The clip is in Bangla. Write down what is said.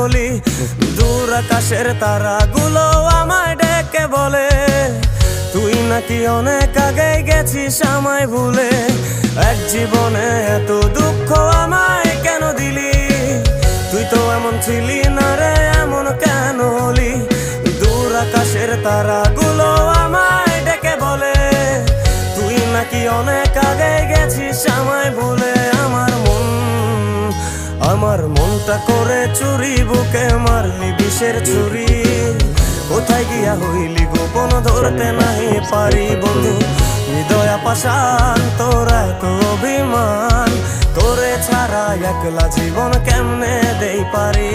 বলি। দূর আকাশের তারাগুলো আমায় ডেকে বলে তুই নাকি অনেক আগে গেছিস আমায় ভুলে। এক জীবনে এত দুঃখ আমায় কেন দিলি? তুই তো এমন ছিলি না রে, এমন কেন হলি? দূর আকাশের তারাগুলো আমায় ডেকে বলে তুই নাকি অনেক আগে গেছিস আমায় ভুলে। আমার মনটা করে চুরি, বুকে মারলি বিষের ছুরি। কোথায় গিয়া হইলি গোপন ধরতে নাই পারি বন্ধু। হৃদয়া পাষাণ তোর এত অভিমান, তোরে ছাড়া একলা জীবন কেমনে দেই পারি।